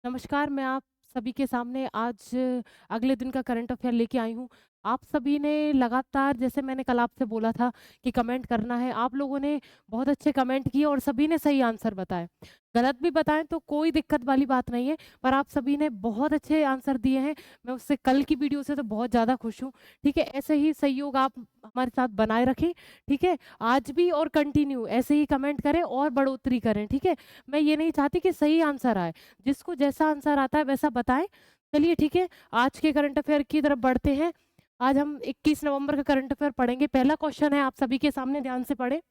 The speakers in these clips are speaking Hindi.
नमस्कार, मैं आप सभी के सामने आज अगले दिन का करंट अफ़ेयर लेके आई हूँ। आप सभी ने लगातार जैसे मैंने कल आपसे बोला था कि कमेंट करना है, आप लोगों ने बहुत अच्छे कमेंट किए और सभी ने सही आंसर बताए। गलत भी बताएँ तो कोई दिक्कत वाली बात नहीं है, पर आप सभी ने बहुत अच्छे आंसर दिए हैं। मैं उससे कल की वीडियो से तो बहुत ज़्यादा खुश हूँ, ठीक है? ऐसे ही सहयोग आप हमारे साथ बनाए रखें, ठीक है? आज भी और कंटिन्यू ऐसे ही कमेंट करें और बढ़ोतरी करें, ठीक है? मैं ये नहीं चाहती कि सही आंसर आए। जिसको जैसा आंसर आता है वैसा बताएँ। चलिए ठीक है, आज के करंट अफ़ेयर की तरफ बढ़ते हैं। आज हम 21 नवंबर का करंट अफ़ेयर पढ़ेंगे। पहला क्वेश्चन है आप सभी के सामने ध्यान से पढ़ें।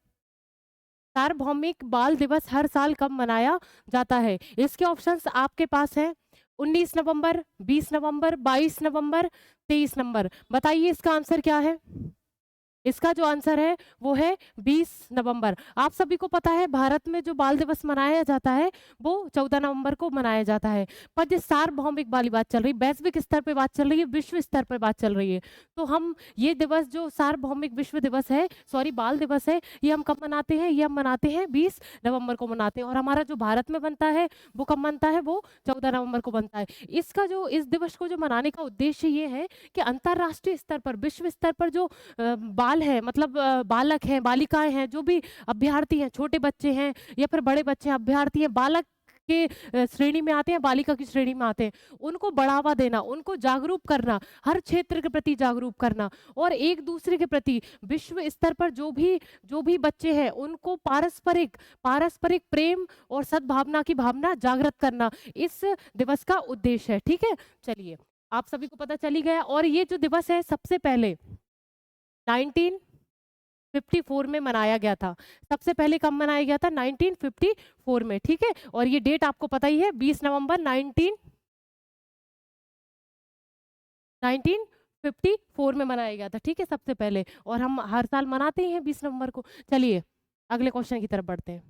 सार्वभौमिक बाल दिवस हर साल कब मनाया जाता है? इसके ऑप्शंस आपके पास हैं 19 नवंबर, 20 नवंबर, 22 नवंबर, 23 नवंबर। बताइए इसका आंसर क्या है? इसका जो आंसर है वो है 20 नवंबर। आप सभी को पता है भारत में जो बाल दिवस मनाया जाता है वो 14 नवंबर को मनाया जाता है। पर जिस सार्वभौमिक वाली बात चल रही है, वैश्विक स्तर पे बात चल रही है, विश्व स्तर पे बात चल रही है। तो हम ये दिवस जो सार्वभौमिक विश्व दिवस है, सॉरी बाल दिवस है, ये हम कब मनाते हैं? ये हम मनाते हैं 20 नवंबर को मनाते हैं और हमारा जो भारत में बनता है वो कब बनता है? वो 14 नवंबर को बनता है। इसका जो इस दिवस को जो मनाने का उद्देश्य ये है कि अंतर्राष्ट्रीय स्तर पर, विश्व स्तर पर जो बाल हैं मतलब बालक हैं, बालिकाएँ हैं, जो भी अभ्यर्थी हैं, छोटे बच्चे हैं या फिर बड़े बच्चे हैं, अभ्यर्थी हैं, बालक के श्रेणी में आते हैं, बालिका की श्रेणी में आते हैं। उनको बढ़ावा देना, उनको जागरूक करना, हर क्षेत्र के प्रति जागरूक करना और एक-दूसरे के प्रति विश्व स्तर पर जो भी बच्चे हैं, उनको पारस्परिक पारस्परिक प्रेम और सद्भावना की भावना जागृत करना, इस दिवस का उद्देश्य है। ठीक है? चलिए, आप सभी को पता चल ही गया और ये जो दिवस है सबसे पहले 1954 में मनाया गया था। सबसे पहले कब मनाया गया था? 1954 में, ठीक है? और ये डेट आपको पता ही है 20 नवंबर 1954 में मनाया गया था, ठीक है? सबसे पहले और हम हर साल मनाते ही हैं 20 नवंबर को। चलिए, अगले क्वेश्चन की तरफ बढ़ते हैं।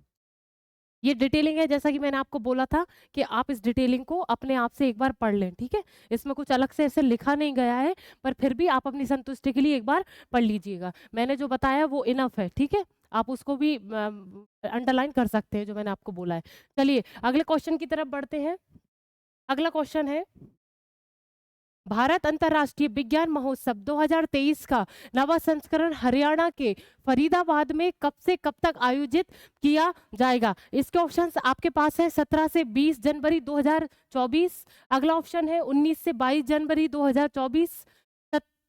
ये डिटेलिंग है जैसा कि मैंने आपको बोला था कि आप इस डिटेलिंग को अपने आप से एक बार पढ़ लें, ठीक है? इसमें कुछ अलग से ऐसे लिखा नहीं गया है, पर फिर भी आप अपनी संतुष्टि के लिए एक बार पढ़ लीजिएगा। मैंने जो बताया वो इनफ है, ठीक है? आप उसको भी अंडरलाइन कर सकते हैं जो मैंने आपको बोला है। चलिए अगले क्वेश्चन की तरफ बढ़ते हैं। अगला क्वेश्चन है भारत अंतर्राष्ट्रीय विज्ञान महोत्सव 2023 का नवा संस्करण हरियाणा के फरीदाबाद में कब से कब तक आयोजित किया जाएगा? इसके ऑप्शंस आपके पास है 17 से 20 जनवरी 2024। अगला ऑप्शन है 19 से 22 जनवरी 2024,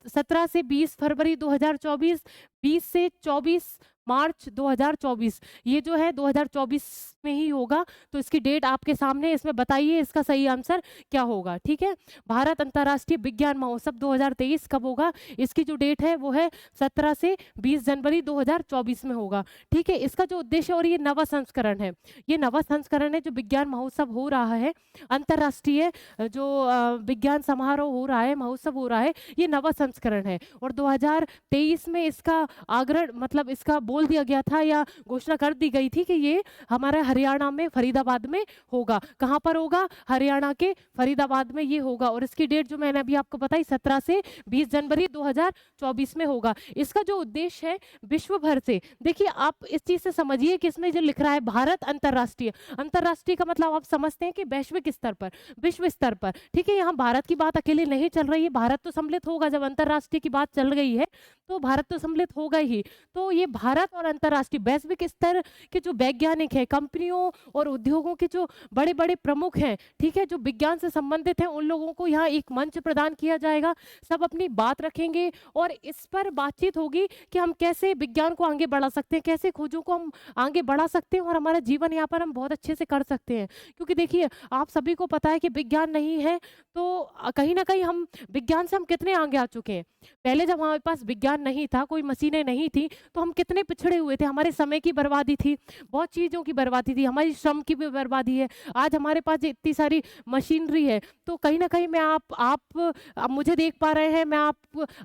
17 से 20 फरवरी 2024, 20 से 24 मार्च 2024। ये जो है 2024 में ही होगा, तो इसकी डेट आपके सामने है, इसमें बताइए इसका सही आंसर क्या होगा, ठीक है? भारत अंतर्राष्ट्रीय विज्ञान महोत्सव 2023 कब होगा? इसकी जो डेट है वो है 17 से 20 जनवरी 2024 में होगा, ठीक है? इसका जो उद्देश्य और ये नवा संस्करण है, ये नवा संस्करण है जो विज्ञान महोत्सव हो रहा है, अंतर्राष्ट्रीय जो विज्ञान समारोह हो रहा है, महोत्सव हो रहा है, ये नवा संस्करण है और 2023 में इसका आग्रह मतलब इसका बोल दिया गया था या घोषणा कर दी गई थी कि ये हमारा हरियाणा में फरीदाबाद में होगा। कहाँ पर होगा? हरियाणा के फरीदाबाद में ये होगा और इसकी डेट जो मैंने अभी आपको बताई 17 से 20 जनवरी 2024 में होगा। इसका जो उद्देश्य है विश्व भर से, देखिए आप इस चीज़ से समझिए कि इसमें जो लिख रहा है भारत अंतर्राष्ट्रीय, अंतर्राष्ट्रीय का मतलब आप समझते हैं कि वैश्विक स्तर पर, विश्व स्तर पर, ठीक है? यहाँ भारत की बात अकेले नहीं चल रही है, भारत तो सम्मिलित होगा जब अंतर्राष्ट्रीय की बात चल गई है, तो भारत तो सम्मिलित होगा ही। तो ये भारत और अंतर्राष्ट्रीय वैश्विक स्तर के जो वैज्ञानिक हैं, कंपनियों और उद्योगों के जो बड़े-बड़े प्रमुख हैं, ठीक है? जो विज्ञान से संबंधित हैं, उन लोगों को यहाँ एक मंच प्रदान किया जाएगा। सब अपनी बात रखेंगे और इस पर बातचीत होगी कि हम कैसे विज्ञान को आगे बढ़ा सकते हैं, कैसे खोजों को हम आगे बढ़ा सकते हैं और हमारा जीवन यहाँ पर हम बहुत अच्छे से कर सकते हैं। क्योंकि देखिए, आप सभी को पता है कि विज्ञान नहीं है, तो कहीं न कहीं हम विज्ञान से हम कितने आगे आ चुके हैं। पहले जब हमारे पास विज्ञान नहीं था, कोई मशीनें नहीं थी, तो हम कितने पिछड़े हुए थे, हमारे समय की बर्बादी थी, बहुत चीज़ों की बर्बादी थी, हमारी श्रम की भी बर्बादी है। आज हमारे पास इतनी सारी मशीनरी है, तो कहीं न कहीं मैं आप मुझे देख पा रहे हैं, मैं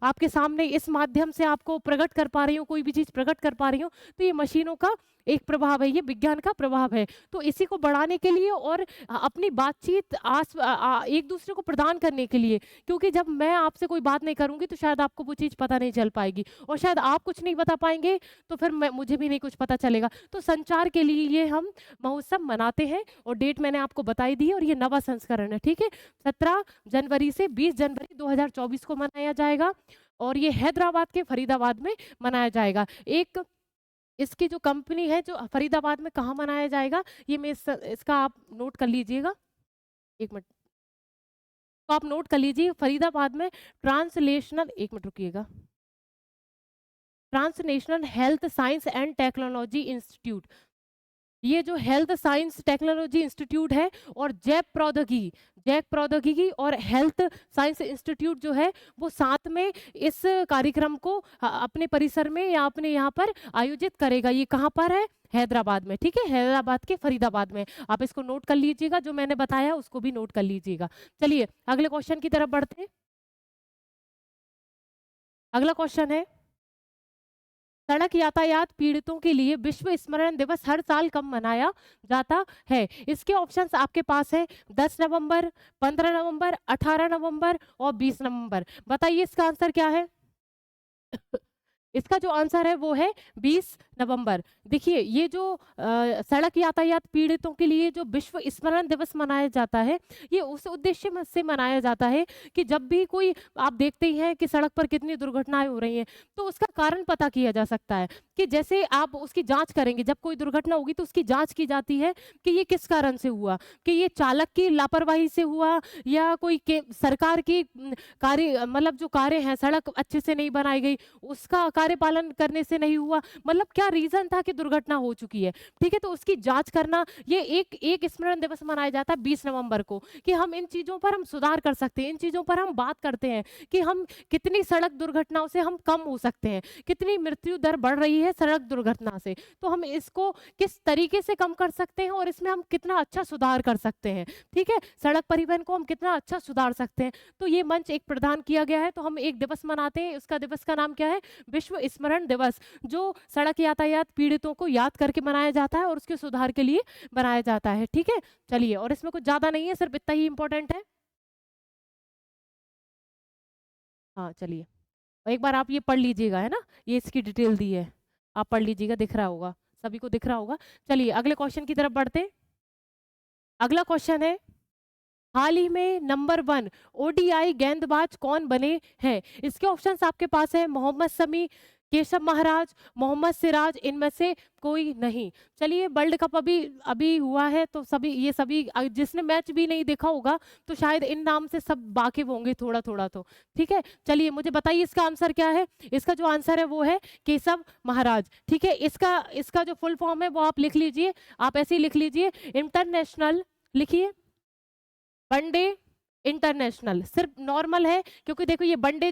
आपके सामने इस माध्यम से आपको प्रकट कर पा रही हूँ, कोई भी चीज़ प्रकट कर पा रही हूँ, तो ये मशीनों का एक प्रभाव है, ये विज्ञान का प्रभाव है। तो इसी को बढ़ाने के लिए और अपनी बातचीत एक दूसरे को प्रदान करने के लिए, क्योंकि जब मैं आपसे कोई बात नहीं करूँगी तो शायद आपको वो चीज़ पता नहीं चल पाएगी और शायद आप कुछ नहीं बता पाएँगे तो फिर मुझे भी नहीं कुछ पता चलेगा। तो संचार के लिए ये हम महोत्सव मनाते हैं और डेट मैंने आपको बताई दी है और ये नवा संस्करण है, ठीक है? 17 जनवरी से 20 जनवरी 2024 को मनाया जाएगा और ये हैदराबाद के फरीदाबाद में मनाया जाएगा। एक इसकी जो कंपनी है जो फरीदाबाद में कहाँ मनाया जाएगा, ये मैं इसका आप नोट कर लीजिएगा। 1 मिनट। तो आप नोट कर लीजिए फरीदाबाद में ट्रांसलेशनल, 1 मिनट रुकिएगा। Transnational health science and technology institute, ये जो हेल्थ साइंस टेक्नोलॉजी इंस्टीट्यूट है और जैव प्रौद्योगिकी और हेल्थ साइंस इंस्टीट्यूट जो है वो साथ में इस कार्यक्रम को अपने परिसर में या अपने यहाँ पर आयोजित करेगा। ये कहाँ पर है? हैदराबाद में, ठीक है? हैदराबाद के फरीदाबाद में। आप इसको नोट कर लीजिएगा, जो मैंने बताया उसको भी नोट कर लीजिएगा। चलिए अगले क्वेश्चन की तरफ बढ़ते हैं। अगला क्वेश्चन है, सड़क यातायात पीड़ितों के लिए विश्व स्मरण दिवस हर साल कब मनाया जाता है? इसके ऑप्शंस आपके पास है 10 नवंबर, 15 नवंबर, 18 नवंबर और 20 नवंबर। बताइए इसका आंसर क्या है? इसका जो आंसर है वो है 20 नवंबर। देखिए ये जो सड़क यातायात पीड़ितों के लिए जो विश्व स्मरण दिवस मनाया जाता है, ये उस उद्देश्य से मनाया जाता है कि जब भी कोई, आप देखते ही हैं कि सड़क पर कितनी दुर्घटनाएं हो रही हैं, तो उसका कारण पता किया जा सकता है कि जैसे आप उसकी जांच करेंगे, जब कोई दुर्घटना होगी तो उसकी जांच की जाती है कि ये किस कारण से हुआ, कि ये चालक की लापरवाही से हुआ या कोई सरकार की कार्य, मतलब जो कार्य हैं, सड़क अच्छे से नहीं बनाई गई उसका कार्य पालन करने से नहीं हुआ, मतलब क्या रीजन था कि दुर्घटना हो चुकी है, ठीक है? तो उसकी जांच करना, ये एक स्मरण दिवस मनाया जाता है 20 नवंबर को, कि हम इन चीजों पर हम सुधार कर सकते हैं, इन चीजों पर हम बात करते हैं कि हम कितनी सड़क दुर्घटनाओं से हम कम हो सकते हैं, कितनी मृत्यु दर बढ़ रही है सड़क दुर्घटना से, तो हम इसको किस तरीके से कम कर सकते हैं और इसमें हम कितना अच्छा सुधार कर सकते हैं, ठीक है? सड़क परिवहन को हम कितना अच्छा सुधार सकते हैं। तो ये मंच एक प्रदान किया गया है, तो हम एक दिवस मनाते हैं, उसका दिवस का नाम क्या है? विश्व स्मरण दिवस, जो सड़क यातायात पीड़ितों को याद करके मनाया जाता है और उसके सुधार के लिए बनाया जाता है, ठीक है? चलिए, और इसमें कुछ ज्यादा नहीं है, सिर्फ इतना ही इंपॉर्टेंट है। हाँ चलिए, एक बार आप ये पढ़ लीजिएगा, है ना? ये इसकी डिटेल दी है, आप पढ़ लीजिएगा, दिख रहा होगा, सभी को दिख रहा होगा। चलिए अगले क्वेश्चन की तरफ बढ़ते हैं। अगला क्वेश्चन है, हाल ही में नंबर 1 ओडीआई गेंदबाज कौन बने हैं? इसके ऑप्शंस आपके पास है मोहम्मद शमी, केशव महाराज, मोहम्मद सिराज, इनमें से कोई नहीं। चलिए, वर्ल्ड कप अभी अभी हुआ है तो सभी जिसने मैच भी नहीं देखा होगा तो शायद इन नाम से सब वाकिफ होंगे थोड़ा थोड़ा तो, ठीक है? चलिए मुझे बताइए इसका आंसर क्या है? इसका जो आंसर है वो है केशव महाराज, ठीक है? इसका इसका जो फुल फॉर्म है वो आप लिख लीजिए, आप ऐसे ही लिख लीजिए, इंटरनेशनल, लिखिए वनडे इंटरनेशनल, सिर्फ नॉर्मल है क्योंकि देखो ये वनडे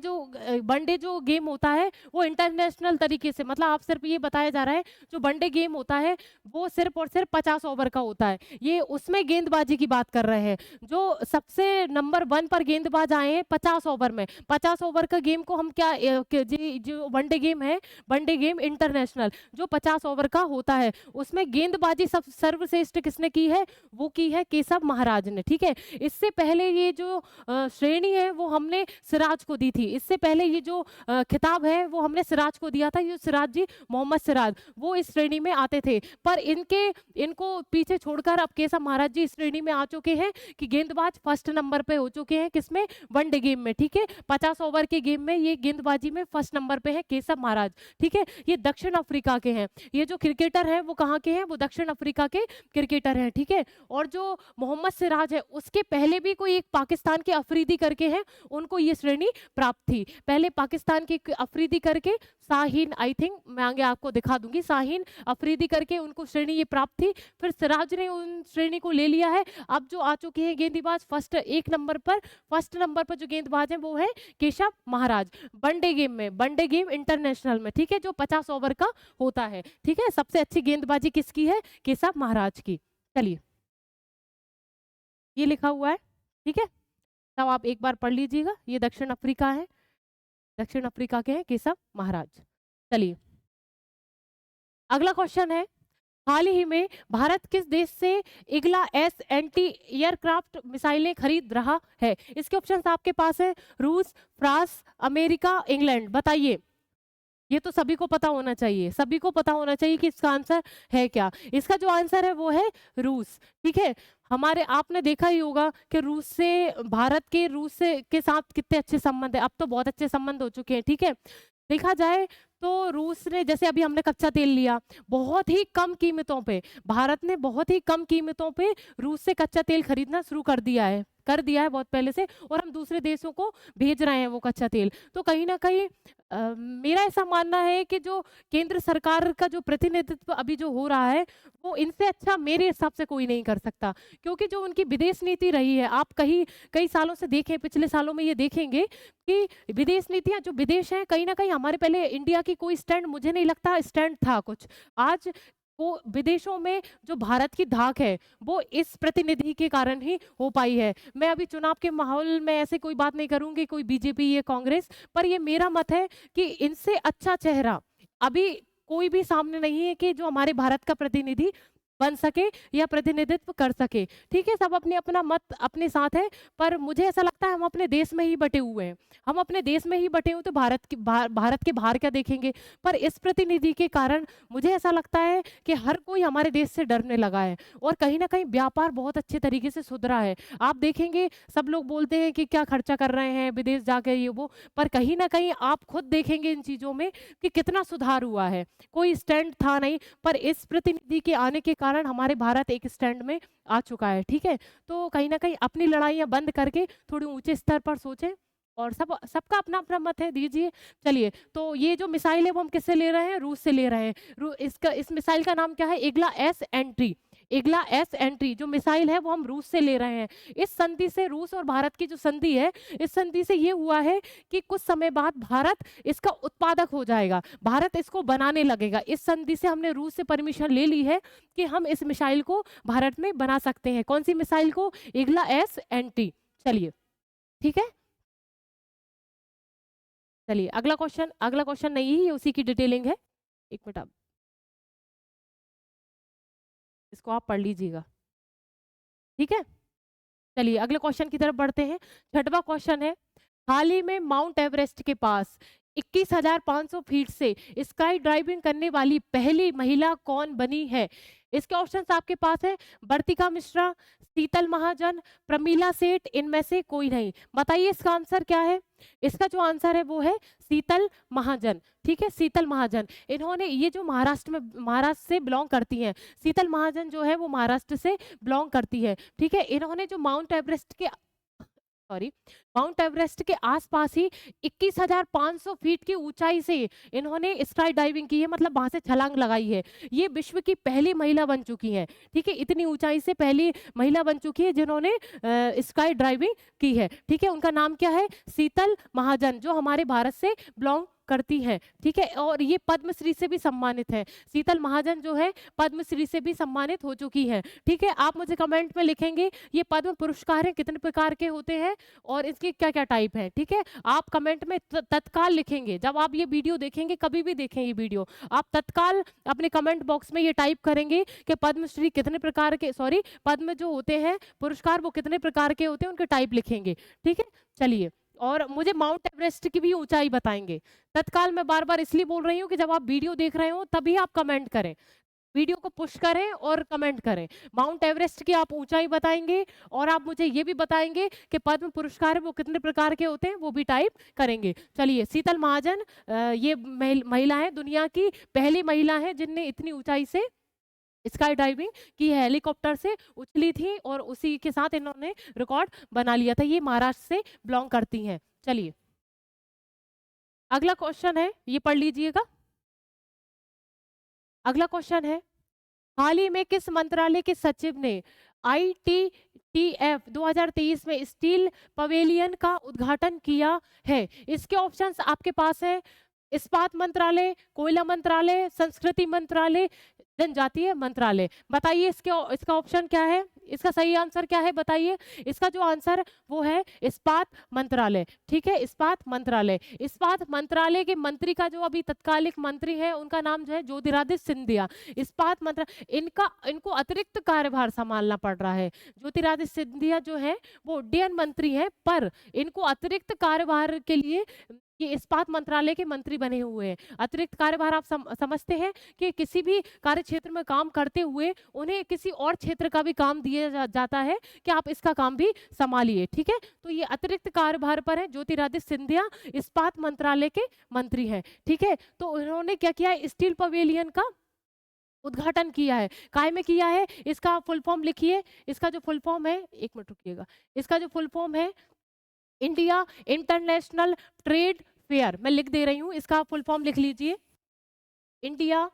जो गेम होता है वो इंटरनेशनल तरीके से, मतलब आप सिर्फ ये बताया जा रहा है जो वनडे गेम होता है वो सिर्फ और सिर्फ 50 ओवर का होता है, ये उसमें गेंदबाजी की बात कर रहे हैं। जो सबसे नंबर 1 पर गेंदबाज आए हैं 50 ओवर में, 50 ओवर का गेम को हम जो वनडे गेम है, वनडे गेम इंटरनेशनल जो 50 ओवर का होता है, उसमें गेंदबाजी सब सर्वश्रेष्ठ किसने की है? वो की है केशव महाराज ने, ठीक है? इससे पहले ये जो श्रेणी है वो हमने सिराज को दी थी, इससे पहले ये जो खिताब है वो हमने सिराज को दिया था। ये सिराज जी, मोहम्मद सिराज, वो इस श्रेणी में आते थे, पर इनको पीछे छोड़कर अब केशव महाराज जी इस श्रेणी में आ चुके हैं कि गेंदबाज फर्स्ट नंबर पे हो चुके हैं, किसमें? वनडे गेम में, ठीक है? 50 ओवर के गेम में ये गेंदबाजी में फर्स्ट नंबर पे है केशव महाराज, ठीक है? ये दक्षिण अफ्रीका के हैं, ये जो क्रिकेटर है वो कहाँ के हैं? वो दक्षिण अफ्रीका के क्रिकेटर हैं, ठीक है? और जो मोहम्मद सिराज है उसके पहले भी कोई एक पाकिस्तान के अफरीदी करके हैं, उनको ये श्रेणी प्राप्त थी। पहले पाकिस्तान के अफरीदी करके, शाहीन, आई थिंक मैं आगे आपको दिखा दूंगी, शाहीन अफरीदी करके उनको श्रेणी ये प्राप्त थी, फिर सिराज ने उन श्रेणी को ले लिया है। अब जो आ चुके हैं गेंदबाज फर्स्ट नंबर पर जो गेंदबाज है वो है केशव महाराज, वनडे गेम में, वनडे गेम इंटरनेशनल में, ठीक है? जो 50 ओवर का होता है, ठीक है? सबसे अच्छी गेंदबाजी किसकी है? केशव महाराज की। चलिए, ये लिखा हुआ है, ठीक है? तब आप एक बार पढ़ लीजिएगा, ये दक्षिण अफ्रीका है, दक्षिण अफ्रीका के हैं केशव महाराज। चलिए, अगला क्वेश्चन है, हाल ही में भारत किस देश से इग्ला एस एंटी एयरक्राफ्ट मिसाइलें खरीद रहा है? इसके ऑप्शंस आपके पास है, रूस, फ्रांस, अमेरिका, इंग्लैंड। बताइए। ये तो सभी को पता होना चाहिए, सभी को पता होना चाहिए कि इसका आंसर है क्या। इसका जो आंसर है वो है रूस। ठीक है, हमारे आपने देखा ही होगा कि रूस से भारत के रूस से के साथ कितने अच्छे संबंध है। अब तो बहुत अच्छे संबंध हो चुके हैं। ठीक है, देखा जाए तो रूस ने, जैसे अभी हमने कच्चा तेल लिया, बहुत ही कम कीमतों पे, भारत ने बहुत ही कम कीमतों पे रूस से कच्चा तेल खरीदना शुरू कर दिया है बहुत पहले से, और हम दूसरे देशों को भेज रहे हैं वो कच्चा तेल। तो कहीं ना कहीं मेरा ऐसा मानना है कि जो केंद्र सरकार का जो प्रतिनिधित्व अभी जो हो रहा है, वो इनसे अच्छा मेरे हिसाब से कोई नहीं कर सकता। क्योंकि जो उनकी विदेश नीति रही है, आप कहीं कई सालों से देखें, पिछले सालों में ये देखेंगे कि विदेश नीतियां, जो विदेश हैं, कहीं ना कहीं हमारे पहले इंडिया की कोई स्टैंड, मुझे नहीं लगता स्टैंड था कुछ। आज वो विदेशों में जो भारत की धाक है, वो इस प्रतिनिधि के कारण ही हो पाई है। मैं अभी चुनाव के माहौल में ऐसे कोई बात नहीं करूंगी, कोई बीजेपी या कांग्रेस, पर ये मेरा मत है कि इनसे अच्छा चेहरा अभी कोई भी सामने नहीं है कि जो हमारे भारत का प्रतिनिधि बन सके या प्रतिनिधित्व कर सके। ठीक है, सब अपने अपना मत अपने साथ है, पर मुझे ऐसा लगता है हम अपने देश में ही बटे हुए हैं। हम अपने देश में ही बटे हुए, तो भारत के बाहर क्या देखेंगे। पर इस प्रतिनिधि के कारण मुझे ऐसा लगता है कि हर कोई हमारे देश से डरने लगा है, और कहीं ना कहीं व्यापार बहुत अच्छे तरीके से सुधरा है। आप देखेंगे सब लोग बोलते हैं कि क्या खर्चा कर रहे हैं विदेश जाकर ये वो, पर कहीं ना कहीं आप खुद देखेंगे इन चीजों में कि कितना सुधार हुआ है। कोई स्टैंड था नहीं, पर इस प्रतिनिधि के आने के कारण हमारे भारत एक स्टैंड में आ चुका है। ठीक है, तो कहीं ना कहीं अपनी लड़ाइयां बंद करके थोड़ी ऊंचे स्तर पर सोचें, और सबका अपना अपना मत है, दीजिए। चलिए, तो ये जो मिसाइल है वो हम किससे ले रहे हैं? रूस से ले रहे हैं। इस मिसाइल का नाम क्या है? Igla S entry. Igla S entry जो मिसाइल है वो हम रूस से ले रहे हैं। इस संधि से, रूस और भारत की जो संधि है, इस संधि से ये हुआ है कि कुछ समय बाद भारत इसका उत्पादक हो जाएगा, भारत इसको बनाने लगेगा। इस संधि से हमने रूस से परमिशन ले ली है कि हम इस मिसाइल को भारत में बना सकते हैं। कौन सी मिसाइल को? Igla S entry. चलिए, ठीक है, चलिए अगला क्वेश्चन नहीं है, ये उसी की डिटेलिंग है। एक मिनट, आप इसको आप पढ़ लीजिएगा। ठीक है, चलिए अगले क्वेश्चन की तरफ बढ़ते हैं। छठवां क्वेश्चन है, हाल ही में माउंट एवरेस्ट के पास 21,500 फीट से स्काई ड्राइविंग करने वाली पहली महिला कौन बनी है? इसके ऑप्शंस आपके पास है, वर्तिका मिश्रा, शीतल महाजन, प्रमीला सेठ, इनमें से कोई नहीं। बताइए इसका आंसर क्या है? इसका जो आंसर है वो है शीतल महाजन। ठीक है, शीतल महाजन, इन्होंने, ये जो महाराष्ट्र से बिलोंग करती हैं, शीतल महाजन जो है वो महाराष्ट्र से बिलोंग करती है। ठीक है, इन्होंने जो माउंट एवरेस्ट के आसपास ही 21,500 फीट की ऊंचाई से इन्होंने स्काई डाइविंग की है, मतलब वहां से छलांग लगाई है। ये विश्व की पहली महिला बन चुकी है। ठीक है, इतनी ऊंचाई से पहली महिला बन चुकी है जिन्होंने स्काई ड्राइविंग की है। ठीक है, उनका नाम क्या है? शीतल महाजन, जो हमारे भारत से बिलोंग करती है। ठीक है, और ये पद्मश्री से भी सम्मानित है। शीतल महाजन जो है पद्मश्री से भी सम्मानित हो चुकी है। ठीक है, आप मुझे कमेंट में लिखेंगे ये पद्म पुरस्कार है कितने प्रकार के होते हैं और इसके क्या क्या टाइप है। ठीक है, आप कमेंट में तत्काल लिखेंगे, जब आप ये वीडियो देखेंगे, कभी भी देखें ये वीडियो, आप तत्काल अपने कमेंट बॉक्स में ये टाइप करेंगे कि पद्मश्री कितने प्रकार के, सॉरी, पद्म जो होते हैं पुरस्कार वो कितने प्रकार के होते हैं, उनके टाइप लिखेंगे। ठीक है, चलिए, और मुझे माउंट एवरेस्ट की भी ऊंचाई बताएंगे तत्काल। मैं बार बार इसलिए बोल रही हूँ कि जब आप वीडियो देख रहे हो तभी आप कमेंट करें, वीडियो को पुश करें और कमेंट करें। माउंट एवरेस्ट की आप ऊंचाई बताएंगे, और आप मुझे ये भी बताएंगे कि पद्म पुरस्कार वो कितने प्रकार के होते हैं, वो भी टाइप करेंगे। चलिए, शीतल महाजन ये महिला है, दुनिया की पहली महिला है जिनने इतनी ऊंचाई से स्काई डाइविंग की है, हेलीकॉप्टर से उछली थी और उसी के साथ इन्होंने रिकॉर्ड बना लिया था। ये महाराष्ट्र से बिलोंग करती हैं। चलिए, अगला क्वेश्चन है, ये पढ़ लीजिएगा। अगला क्वेश्चन है, हाल ही में किस मंत्रालय के सचिव ने ITTF 2023 में स्टील पवेलियन का उद्घाटन किया है? इसके ऑप्शंस आपके पास है, इस्पात मंत्रालय, कोयला मंत्रालय, संस्कृति मंत्रालय, जनजातीय मंत्रालय। बताइए इसका ऑप्शन क्या है, इसका सही आंसर क्या है बताइए। इसका जो आंसर वो है इस्पात मंत्रालय। ठीक है, इस्पात मंत्रालय। इस्पात मंत्रालय के मंत्री का जो अभी तत्कालिक मंत्री है उनका नाम जो है ज्योतिरादित्य सिंधिया। इस्पात मंत्रालय इनको अतिरिक्त कार्यभार संभालना पड़ रहा है। ज्योतिरादित्य सिंधिया जो है वो उड्डयन मंत्री हैं, पर इनको अतिरिक्त कार्यभार के लिए ये इस्पात मंत्रालय के मंत्री बने हुए हैं। अतिरिक्त कार्यभार आप समझते हैं कि किसी भी कार्य क्षेत्र में काम करते हुए उन्हें किसी और क्षेत्र का भी काम दिया जाता है कि आप इसका काम भी संभालिए। ठीक है, तो ये अतिरिक्त कार्यभार पर है। ज्योतिरादित्य सिंधिया इस्पात मंत्रालय के मंत्री हैं। ठीक है, तो उन्होंने क्या किया, स्टील पवेलियन का उद्घाटन किया है। काय में किया है, इसका फुल फॉर्म लिखिए। इसका जो फुल फॉर्म है, एक मिनट रुकिएगा, इसका जो फुल फॉर्म है इंडिया इंटरनेशनल ट्रेड फेयर, मैं लिख दे रही हूं, इसका फुल फॉर्म लिख लीजिए। India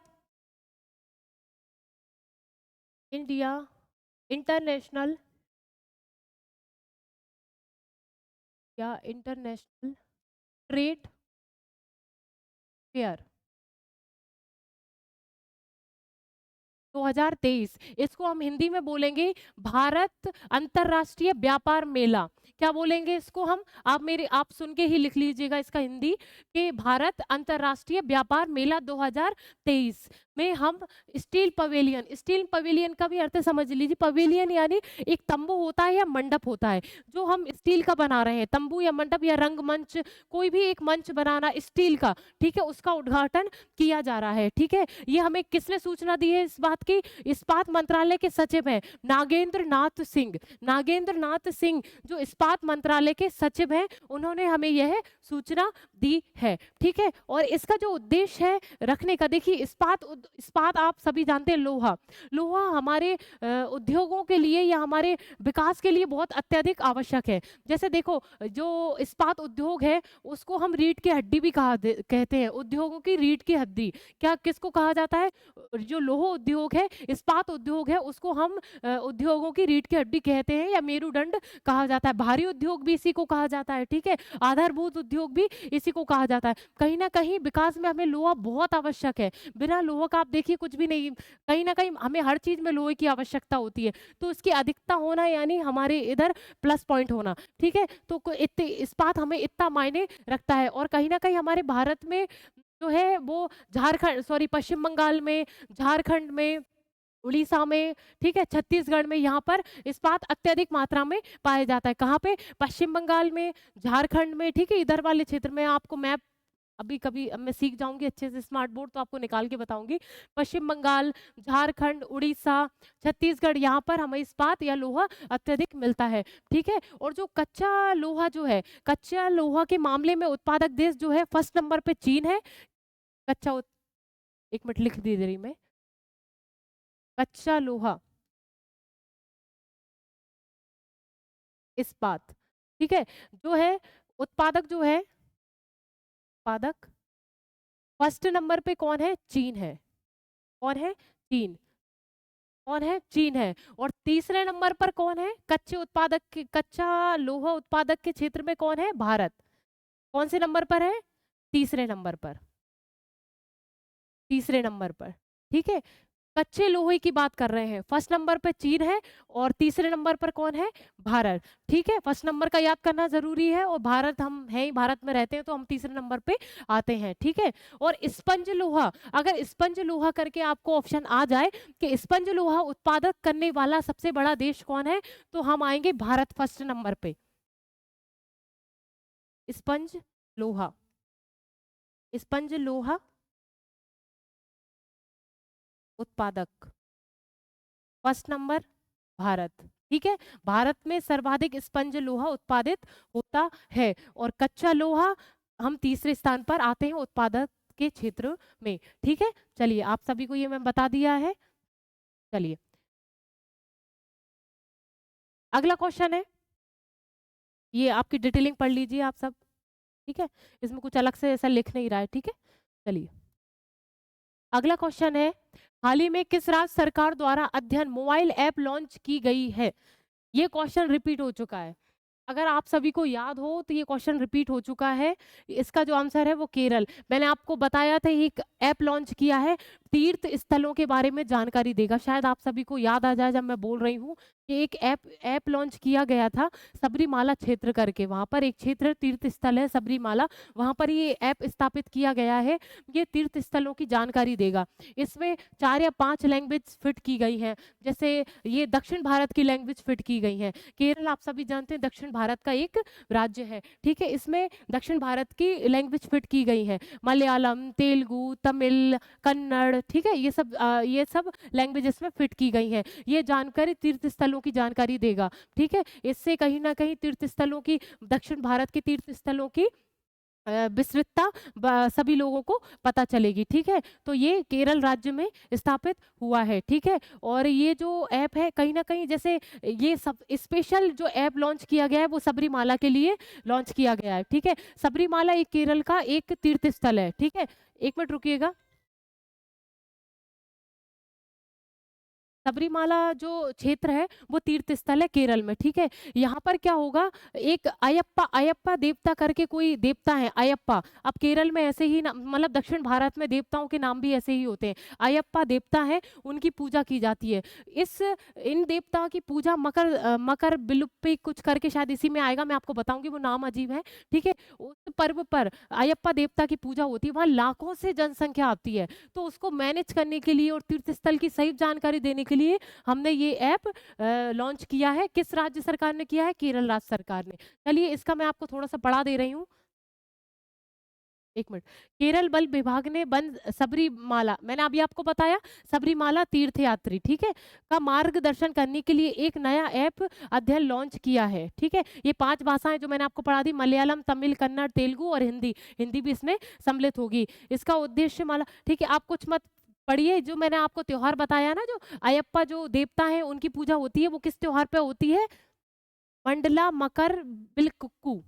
international trade fair 2023। इसको हम हिंदी में बोलेंगे भारत अंतरराष्ट्रीय व्यापार मेला। क्या बोलेंगे इसको हम, आप सुन के ही लिख लीजिएगा इसका हिंदी, कि भारत अंतरराष्ट्रीय व्यापार मेला 2023 में हम स्टील पवेलियन का भी अर्थ समझ लीजिए। पवेलियन यानी एक तंबू होता है या मंडप होता है जो हम स्टील का बना रहे हैं, तंबू या मंडप या रंगमंच, कोई भी एक मंच बनाना स्टील का, ठीक है, उसका उद्घाटन किया जा रहा है। ठीक है, ये हमें किसने सूचना दी है इस बात की, इस्पात मंत्रालय के सचिव हैं नागेंद्र नाथ सिंह जो इस्पात मंत्रालय के सचिव हैं, उन्होंने हमें यह सूचना दी है। ठीक है, और इसका जो उद्देश्य है रखने का, देखिए इस्पात आप सभी जानते हैं, लोहा हमारे उद्योगों के लिए या हमारे विकास के लिए बहुत अत्यधिक आवश्यक है। जैसे देखो, जो इस्पात उद्योग है उसको हम रीढ़ की हड्डी भी कहते हैं, उद्योगों की रीढ़ की हड्डी। क्या किसको कहा जाता है, जो लोह उद्योग है, इस्पात उद्योग है, उसको हम उद्योगों की रीढ़ की हड्डी कहते हैं या मेरुदंड कहा जाता है। भारी उद्योग भी इसी को कहा जाता है। ठीक है, आधारभूत उद्योग भी इसी को कहा जाता है। कहीं ना कहीं विकास में हमें लोहा बहुत आवश्यक है। बिना लोहा का आप देखिए कुछ भी नहीं, कहीं ना कहीं हमें हर चीज में लोहे की आवश्यकता होती है, तो उसकी अधिकता होना यानी हमारे इधर प्लस पॉइंट होना। ठीक है, तो इस्पात हमें इतना मायने रखता है। और कहीं ना कहीं हमारे भारत में जो है वो पश्चिम बंगाल में, झारखंड में, उड़ीसा में, ठीक है, छत्तीसगढ़ में, यहाँ पर इस्पात अत्यधिक मात्रा में पाया जाता है। कहाँ पे, पश्चिम बंगाल में, झारखंड में। ठीक है, इधर वाले क्षेत्र में आपको मैप अभी कभी अब मैं सीख जाऊंगी अच्छे से स्मार्ट बोर्ड तो आपको निकाल के बताऊंगी। पश्चिम बंगाल, झारखंड, उड़ीसा, छत्तीसगढ़, यहाँ पर हमें इस्पात या लोहा अत्यधिक मिलता है। ठीक है, और जो कच्चा लोहा जो है, कच्चा लोहा के मामले में उत्पादक देश जो है फर्स्ट नंबर पे चीन है। एक मिनट लिख दे रही मैं, कच्चा लोहा इस्पात, ठीक है, जो है उत्पादक जो है, उत्पादक फर्स्ट नंबर पे कौन है, चीन है। कौन है, चीन। कौन है, चीन है। और तीसरे नंबर पर कौन है, कच्चा लोहा उत्पादक के क्षेत्र में कौन है, भारत। कौन से नंबर पर है, तीसरे नंबर पर, तीसरे नंबर पर। ठीक है, कच्चे लोहे की बात कर रहे हैं, फर्स्ट नंबर पे चीन है और तीसरे नंबर पर कौन है, भारत। ठीक है, फर्स्ट नंबर का याद करना जरूरी है, और भारत हम है ही, भारत में रहते हैं तो हम तीसरे नंबर पे आते हैं। ठीक है, और स्पंज लोहा, अगर स्पंज लोहा करके आपको ऑप्शन आ जाए कि स्पंज लोहा उत्पादक करने वाला सबसे बड़ा देश कौन है, तो हम आएंगे भारत फर्स्ट नंबर पे। स्पंज लोहा, स्पंज लोहा उत्पादक फर्स्ट नंबर भारत। ठीक है, भारत में सर्वाधिक स्पंज लोहा उत्पादित होता है, और कच्चा लोहा हम तीसरे स्थान पर आते हैं उत्पादक के क्षेत्र में। ठीक है, चलिए आप सभी को ये मैं बता दिया है। चलिए अगला क्वेश्चन है, ये आपकी डिटेलिंग पढ़ लीजिए आप सब। ठीक है, इसमें कुछ अलग से ऐसा लिख नहीं रहा है। ठीक है, चलिए अगला क्वेश्चन है, हाल ही में किस राज्य सरकार द्वारा अध्ययन मोबाइल ऐप लॉन्च की गई है। ये क्वेश्चन रिपीट हो चुका है। अगर आप सभी को याद हो तो ये क्वेश्चन रिपीट हो चुका है। इसका जो आंसर है वो केरल। मैंने आपको बताया था एक ऐप लॉन्च किया है, तीर्थ स्थलों के बारे में जानकारी देगा। शायद आप सभी को याद आ जाए जब मैं बोल रही हूँ कि एक ऐप ऐप लॉन्च किया गया था सबरीमाला क्षेत्र करके। वहाँ पर एक क्षेत्र तीर्थ स्थल है सबरीमाला, वहाँ पर ये ऐप स्थापित किया गया है। ये तीर्थ स्थलों की जानकारी देगा। इसमें 4 या 5 लैंग्वेज फिट की गई हैं। जैसे ये दक्षिण भारत की लैंग्वेज फिट की गई हैं। केरल आप सभी जानते हैं दक्षिण भारत का एक राज्य है, ठीक है। इसमें दक्षिण भारत की लैंग्वेज फिट की गई है, मलयालम, तेलुगु, तमिल, कन्नड़, ठीक है। ये सब लैंग्वेज इसमें फिट की गई है। ये जानकारी तीर्थ स्थलों की जानकारी देगा, ठीक है। इससे कहीं ना कहीं तीर्थ स्थलों की, दक्षिण भारत के तीर्थ स्थलों की विस्तृतता सभी लोगों को पता चलेगी, ठीक है। तो ये केरल राज्य में स्थापित हुआ है, ठीक है। और ये जो ऐप है कहीं ना कहीं, जैसे ये सब स्पेशल जो ऐप लॉन्च किया गया है वो सबरीमाला के लिए लॉन्च किया गया है, ठीक है। सबरीमाला एक केरल का एक तीर्थ स्थल है, ठीक है। एक मिनट रुकिएगा। सबरीमाला जो क्षेत्र है वो तीर्थ स्थल है केरल में, ठीक है। यहाँ पर क्या होगा, एक अयप्पा अयप्पा देवता करके कोई देवता है, अयप्पा। अब केरल में ऐसे ही मतलब दक्षिण भारत में देवताओं के नाम भी ऐसे ही होते हैं। अयप्पा देवता है, उनकी पूजा की जाती है। इस इन देवताओं की पूजा मकर बिलुप्पी कुछ करके शायद इसी में आएगा, मैं आपको बताऊंगी, वो नाम अजीब है, ठीक है। उस पर्व पर अयप्पा देवता की पूजा होती है, वहाँ लाखों से जनसंख्या आती है। तो उसको मैनेज करने के लिए और तीर्थ स्थल की सही जानकारी देने के लिए हमने ये ऐप लॉन्च किया है। किस राज्य सरकार ने किया है? केरल राज्य सरकार ने। चलिए इसका मैं आपको थोड़ा सा पढ़ा दे रही हूँ। एक मिनट। केरल बल विभाग ने वन सबरीमाला, मैंने अभी आपको बताया, सबरीमाला तीर्थ यात्री, ठीक है, का मार्गदर्शन करने के लिए एक नया ऐप अध्ययन लॉन्च किया है, ठीक है। ये 5 भाषाएं जो मैंने आपको पढ़ा दी, मलयालम, तमिल, कन्नड़, तेलुगु और हिंदी। हिंदी भी इसमें सम्मिलित होगी। इसका उद्देश्य माला, ठीक है, आप कुछ मत पढ़िए। जो मैंने आपको त्योहार बताया ना, जो अयप्पा जो देवता है उनकी पूजा होती है, वो किस त्योहार पे होती है? मंडला मकर बिलकुक्कू।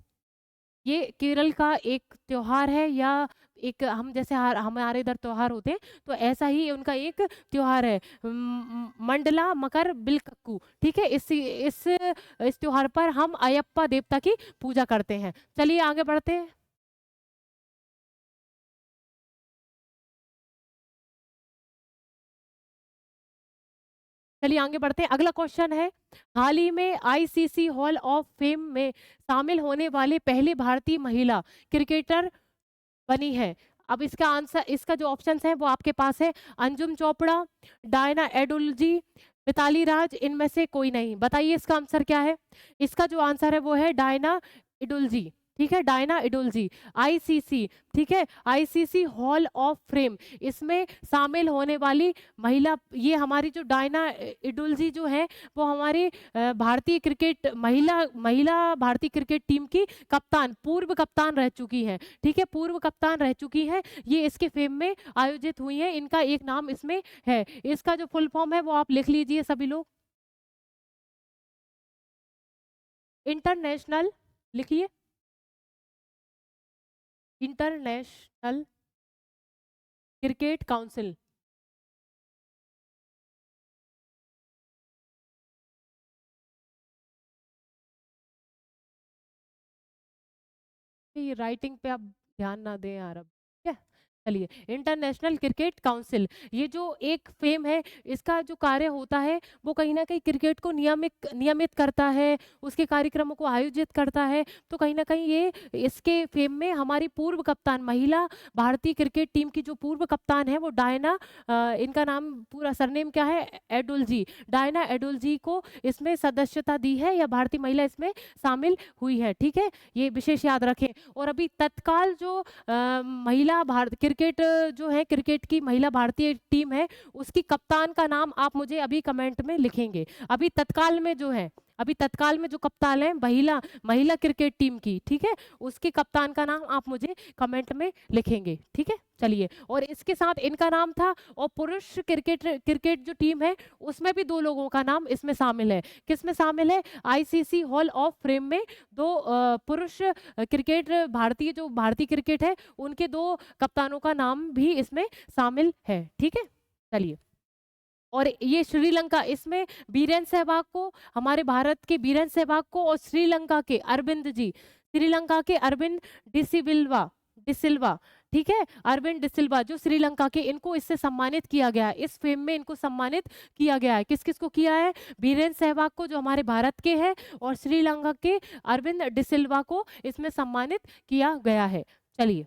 ये केरल का एक त्योहार है, या एक हम जैसे हमारे इधर त्योहार होते हैं, तो ऐसा ही उनका एक त्योहार है, मंडला मकर बिलकक्कू, ठीक है। इस त्योहार पर हम अयप्पा देवता की पूजा करते हैं। चलिए आगे बढ़ते हैं। चलिए आगे बढ़ते हैं। अगला क्वेश्चन है, हाल ही में आईसीसी हॉल ऑफ फेम में शामिल होने वाले पहली भारतीय महिला क्रिकेटर बनी है। अब इसका आंसर, इसका जो ऑप्शंस है वो आपके पास है, अंजुम चोपड़ा, डायना एडुलजी, मिताली राज, इनमें से कोई नहीं। बताइए इसका आंसर क्या है? इसका जो आंसर है वो है डायना एडुलजी, ठीक है, डायना एडुलजी। आईसीसी, ठीक है, आईसीसी हॉल ऑफ फेम, इसमें शामिल होने वाली महिला, ये हमारी जो डायना एडुलजी जो है वो हमारी भारतीय क्रिकेट महिला महिला भारतीय क्रिकेट टीम की कप्तान, पूर्व कप्तान रह चुकी हैं, ठीक है, पूर्व कप्तान रह चुकी हैं। ये इसके फेम में आयोजित हुई हैं, इनका एक नाम इसमें है। इसका जो फुल फॉर्म है वो आप लिख लीजिए सभी लोग। इंटरनेशनल, लिखिए, इंटरनेशनल क्रिकेट काउंसिल। ये राइटिंग पे आप ध्यान ना दें यार अब, ठीक है। चलिए, इंटरनेशनल क्रिकेट काउंसिल, ये जो एक फेम है, इसका जो कार्य होता है वो कहीं ना कहीं क्रिकेट को नियमित नियमित करता है, उसके कार्यक्रमों को आयोजित करता है। तो कहीं ना कहीं ये इसके फेम में हमारी पूर्व कप्तान, महिला भारतीय क्रिकेट टीम की जो पूर्व कप्तान है वो डायना, इनका नाम पूरा सरनेम क्या है? एडुल जी। डायना एडुल जी को इसमें सदस्यता दी है, या भारतीय महिला इसमें शामिल हुई है, ठीक है। ये विशेष याद रखें। और अभी तत्काल जो महिला भारत क्रिकेट जो है, क्रिकेट की महिला भारतीय टीम है, उसकी कप्तान का नाम आप मुझे अभी कमेंट में लिखेंगे। अभी तत्काल में जो है, अभी तत्काल में जो कप्तान है महिला महिला क्रिकेट टीम की, ठीक है, उसके कप्तान का नाम आप मुझे कमेंट में लिखेंगे, ठीक है। चलिए, और इसके साथ इनका नाम था, और पुरुष क्रिकेट क्रिकेट जो टीम है उसमें भी 2 लोगों का नाम इसमें शामिल है। किस में शामिल है? आईसीसी हॉल ऑफ फेम में 2 पुरुष क्रिकेट, भारतीय जो भारतीय क्रिकेट है उनके 2 कप्तानों का नाम भी इसमें शामिल है, ठीक है। चलिए, और ये श्रीलंका, इसमें बीरेन सहवाग को, हमारे भारत के बीरेन सहवाग को, और श्रीलंका के अरविंद जी, श्रीलंका के अरविंद डिसिविल्वा डिसिल्वा, ठीक है, अरविंद डिसिल्वा जो श्रीलंका के, इनको इससे सम्मानित किया गया है, इस फेम में इनको सम्मानित किया गया है। किस किस को किया है? बीरेन सहवाग को जो हमारे भारत के हैं, और श्रीलंका के अरविंद डिसिल्वा को इसमें सम्मानित किया गया है। चलिए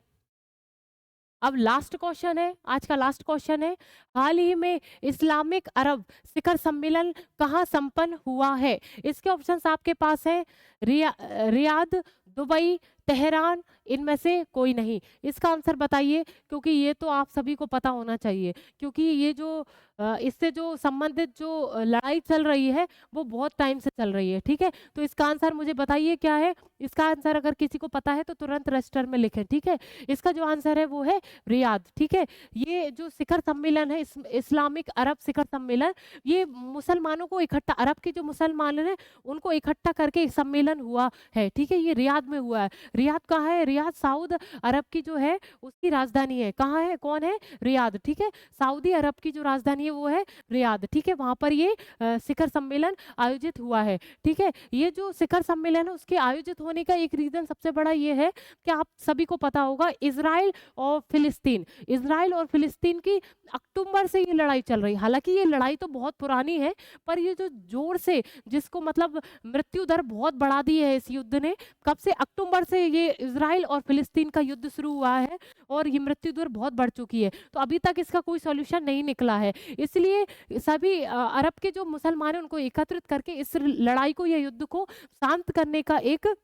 अब लास्ट क्वेश्चन है, आज का लास्ट क्वेश्चन है, हाल ही में इस्लामिक अरब शिखर सम्मेलन कहाँ संपन्न हुआ है? इसके ऑप्शंस आपके पास है, रियाद, दुबई, तेहरान, इनमें से कोई नहीं। इसका आंसर बताइए, क्योंकि ये तो आप सभी को पता होना चाहिए, क्योंकि ये जो इससे जो संबंधित जो लड़ाई चल रही है वो बहुत टाइम से चल रही है, ठीक है। तो इसका आंसर मुझे बताइए क्या है। इसका आंसर अगर किसी को पता है तो तुरंत रजिस्टर में लिखें, ठीक है। इसका जो आंसर है वो है रियाद, ठीक है। ये जो शिखर सम्मेलन है, इस्लामिक अरब शिखर सम्मेलन, ये मुसलमानों को इकट्ठा, अरब के जो मुसलमान हैं उनको इकट्ठा करके एक सम्मेलन हुआ है, ठीक है। ये रियाद में हुआ है। रियाद कहाँ है? रियाद सऊद अरब की जो है उसकी राजधानी है। कहाँ है? कौन है? रियाद, ठीक है। सऊदी अरब की जो राजधानी है वो है रियाद, ठीक है। वहां पर ये शिखर सम्मेलन आयोजित हुआ है, ठीक है। ये जो शिखर सम्मेलन है उसके आयोजित होने का एक रीजन सबसे बड़ा ये है कि आप सभी को पता होगा, इजराइल और फिलिस्तीन, इजराइल और फिलिस्तीन की अक्टूबर से ये लड़ाई चल रही है। हालांकि ये लड़ाई तो बहुत पुरानी है, पर ये जो जोर से, जिसको मतलब मृत्यु दर बहुत बढ़ा दी है इस युद्ध ने, कब से? अक्टूबर से ये इजराइल और फिलिस्तीन का युद्ध शुरू हुआ है, और ये मृत्यु दर बहुत बढ़ चुकी है। तो अभी तक इसका कोई सॉल्यूशन नहीं निकला है। इसलिए सभी अरब के जो मुसलमान हैं उनको एकत्रित करके इस लड़ाई को, या युद्ध को शांत करने का एक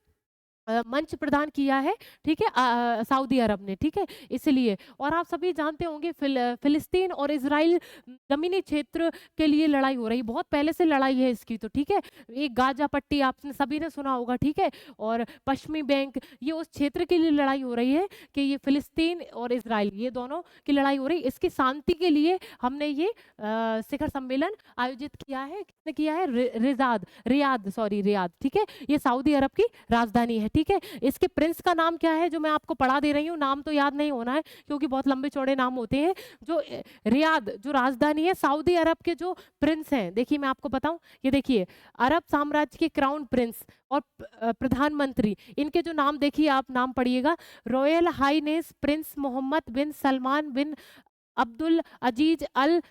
मंच प्रदान किया है, ठीक है, सऊदी अरब ने, ठीक है। इसलिए, और आप सभी जानते होंगे फिलिस्तीन और इजराइल जमीनी क्षेत्र के लिए लड़ाई हो रही, बहुत पहले से लड़ाई है इसकी, तो ठीक है। एक गाजा पट्टी आपने सभी ने सुना होगा, ठीक है, और पश्चिमी बैंक, ये उस क्षेत्र के लिए लड़ाई हो रही है कि ये फिलिस्तीन और इजराइल, ये दोनों की लड़ाई हो रही। इसकी शांति के लिए हमने ये शिखर सम्मेलन आयोजित किया है। किसने किया है? रियाद, ठीक है। ये सऊदी अरब की राजधानी है, ठीक है। इसके प्रिंस का नाम क्या है, जो मैं आपको पढ़ा दे रही हूँ, नाम तो याद नहीं होना है क्योंकि बहुत लंबे चौड़े नाम होते हैं। जो रियाद जो राजधानी है, सऊदी अरब के जो प्रिंस हैं, देखिए मैं आपको बताऊं, ये देखिए, अरब साम्राज्य के क्राउन प्रिंस और प्रधानमंत्री, इनके जो नाम देखिए, आप नाम पढ़िएगा, रॉयल हाईनेस प्रिंस मोहम्मद बिन सलमान बिन अब्दुल अजीज अल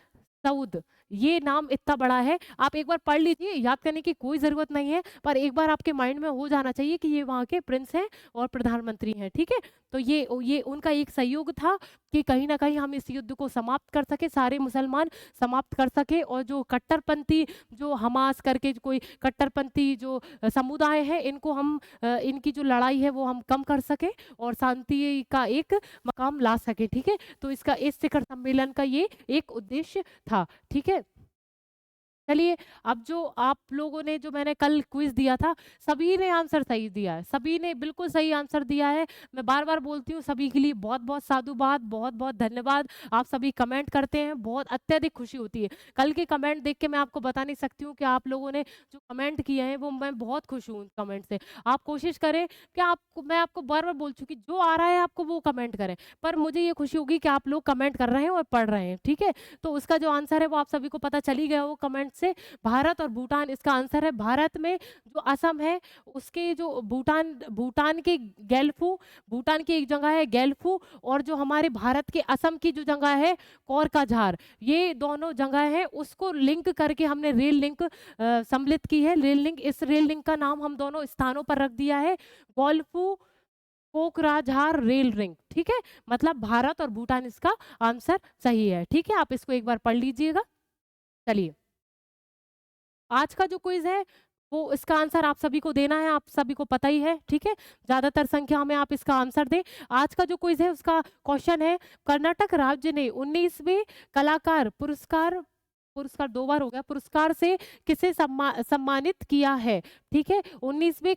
सऊद। ये नाम इतना बड़ा है, आप एक बार पढ़ लीजिए, याद करने की कोई जरूरत नहीं है, पर एक बार आपके माइंड में हो जाना चाहिए कि ये वहाँ के प्रिंस हैं और प्रधानमंत्री हैं, ठीक है। तो ये उनका एक सहयोग था कि कहीं ना कहीं हम इस युद्ध को समाप्त कर सके, सारे मुसलमान समाप्त कर सके, और जो कट्टरपंथी, जो हमास करके कोई कट्टरपंथी जो समुदाय है, इनको हम इनकी जो लड़ाई है वो हम कम कर सके और शांति का एक मकाम ला सके, ठीक है। तो इसका, इस शिखर सम्मेलन का ये एक उद्देश्य था, ठीक है। चलिए, अब जो आप लोगों ने, जो मैंने कल क्विज दिया था, सभी ने आंसर सही दिया है, सभी ने बिल्कुल सही आंसर दिया है। मैं बार बार बोलती हूँ, सभी के लिए बहुत बहुत साधुवाद, बहुत बहुत धन्यवाद। आप सभी कमेंट करते हैं, बहुत अत्यधिक खुशी होती है। कल के कमेंट देख के मैं आपको बता नहीं सकती हूँ कि आप लोगों ने जो कमेंट किए हैं वो, मैं बहुत खुश हूँ उन कमेंट से। आप कोशिश करें कि आपको, मैं आपको बार बार बोल चुकी, जो आ रहा है आपको वो कमेंट करें, पर मुझे ये खुशी होगी कि आप लोग कमेंट कर रहे हैं और पढ़ रहे हैं, ठीक है। तो उसका जो आंसर है वो आप सभी को पता चल ही गया वो कमेंट से, भारत और भूटान इसका आंसर है। भारत में जो असम है, उसके जो भूटान के गैल्फू, भूटान की एक जगह है गैल्फू, और जो हमारे भारत के असम की जो जगह है कोरकाझार, ये दोनों जगह है, उसको लिंक करके हमने रेल लिंक सम्मिलित की है। रेल लिंक, इस रेल लिंक का नाम हम दोनों स्थानों पर रख दिया है गोल्फू कोकराझार रेल रिंग, ठीक है। मतलब भारत और भूटान इसका आंसर सही है, ठीक है। आप इसको एक बार पढ़ लीजिएगा। चलिए, आज का जो क्विज है वो, इसका आंसर आप सभी को देना है, आप सभी को पता ही है, ठीक है। ज्यादातर संख्या में आप इसका आंसर दें। आज का जो क्विज है उसका क्वेश्चन है, कर्नाटक राज्य ने 19वें कलाकार पुरस्कार, पुरस्कार 2 बार हो गया, पुरस्कार से किसे सम्मानित किया है, ठीक है। 19वें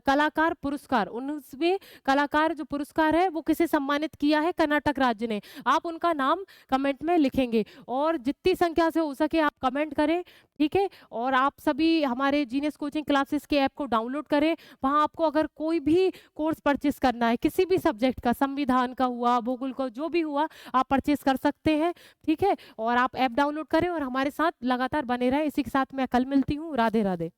कलाकार पुरस्कार, 19वें कलाकार जो पुरस्कार है वो किसे सम्मानित किया है कर्नाटक राज्य ने। आप उनका नाम कमेंट में लिखेंगे, और जितनी संख्या से हो सके आप कमेंट करें, ठीक है? और आप सभी हमारे जीनियस कोचिंग क्लासेस के ऐप को डाउनलोड करें। वहाँ आपको अगर कोई भी कोर्स परचेज़ करना है, किसी भी सब्जेक्ट का, संविधान का हुआ, भूगोल का जो भी हुआ, आप परचेज़ कर सकते हैं, ठीक है? और आप ऐप डाउनलोड करें और हमारे साथ लगातार बने रहें। इसी के साथ मैं कल मिलती हूँ। राधे-राधे।